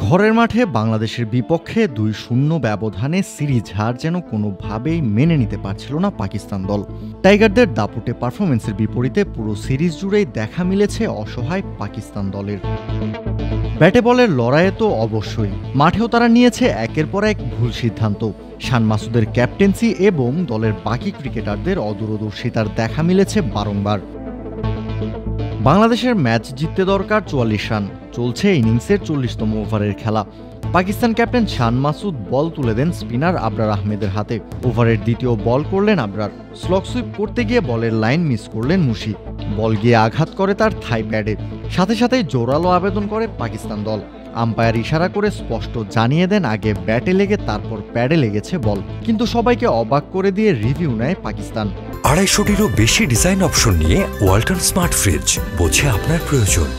ঘরের মাঠে বাংলাদেশের বিপক্ষে ২-০ ব্যবধানে সিরিজ হার যেন কোনোভাবেই মেনে নিতে পারছিল না পাকিস্তান দল। টাইগারদের দাপুটে পারফরমেন্সের বিপরীতে পুরো সিরিজ জুড়েই দেখা মিলেছে অসহায় পাকিস্তান দলের। ব্যাটে বলের লড়াইয়ে তো অবশ্যই, মাঠেও তারা নিয়েছে একের পর এক ভুল সিদ্ধান্ত। শান মাসুদের ক্যাপ্টেন্সি এবং দলের বাকি ক্রিকেটারদের অদূরদর্শিতার দেখা মিলেছে বারংবার। বাংলাদেশের ম্যাচ জিততে দরকার ৪৪ রান। চলছে ইনিংসের ৪০তম ওভারের খেলা। পাকিস্তান ক্যাপ্টেন শান মাসুদ বল তুলে দেন স্পিনার আবরার আহমেদের হাতে। ওভারের দ্বিতীয় বল করলেন আবরার। স্লগ সুইপ করতে গিয়ে বলের লাইন মিস করলেন মুশি। বল গিয়ে আঘাত করে তার থাই প্যাডে। সাথে সাথেই জোরালো আবেদন করে পাকিস্তান দল। আম্পায়ার ইশারা করে স্পষ্ট জানিয়ে দেন আগে ব্যাটে লেগে তারপর প্যাডে লেগেছে বল। কিন্তু সবাইকে অবাক করে দিয়ে রিভিউ নেয় পাকিস্তান। ২৫০টিরও বেশি ডিজাইন অপশন নিয়ে ওয়ালটন স্মার্ট ফ্রিজ, বোঝে আপনার প্রয়োজন।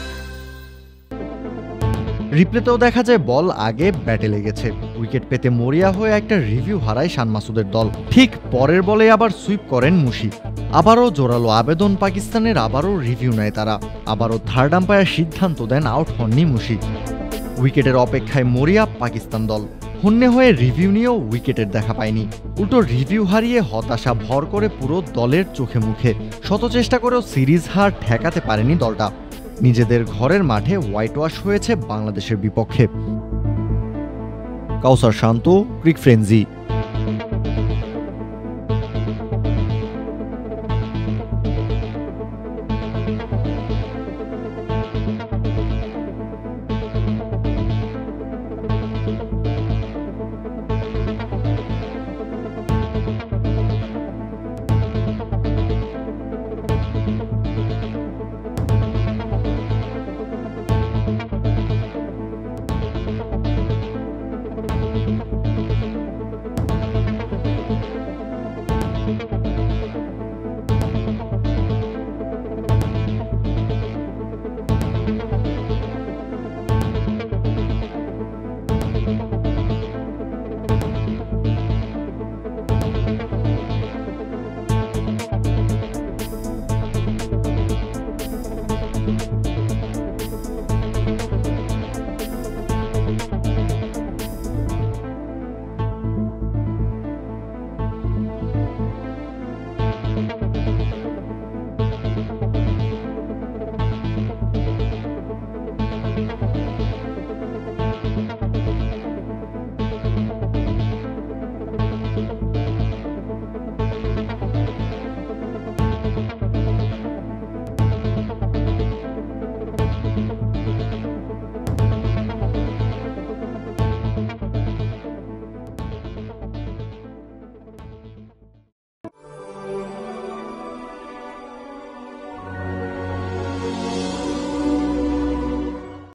রিপ্লেতেও দেখা যায় বল আগে ব্যাটে লেগেছে। উইকেট পেতে মরিয়া হয়ে একটা রিভিউ হারায় শান মাসুদের দল। ঠিক পরের বলে আবার সুইপ করেন মুশি। আবারও জোরালো আবেদন পাকিস্তানের, আবারও রিভিউ নেয় তারা। আবারও থার্ড আম্পায়ার সিদ্ধান্ত দেন আউট হননি মুশি। উইকেটের অপেক্ষায় মরিয়া পাকিস্তান দল। হন্যে হয়ে রিভিউ নিয়েও উইকেটের দেখা পায়নি। উল্টো রিভিউ হারিয়ে হতাশা ভর করে পুরো দলের চোখে মুখে। শত চেষ্টা করেও সিরিজ হার ঠেকাতে পারেনি দলটা। নিজেদের ঘরের মাঠে হোয়াইট ওয়াশ হয়েছে বাংলাদেশের বিপক্ষে। কাউসার শান্ত, ক্রিক ফ্রেঞ্জি।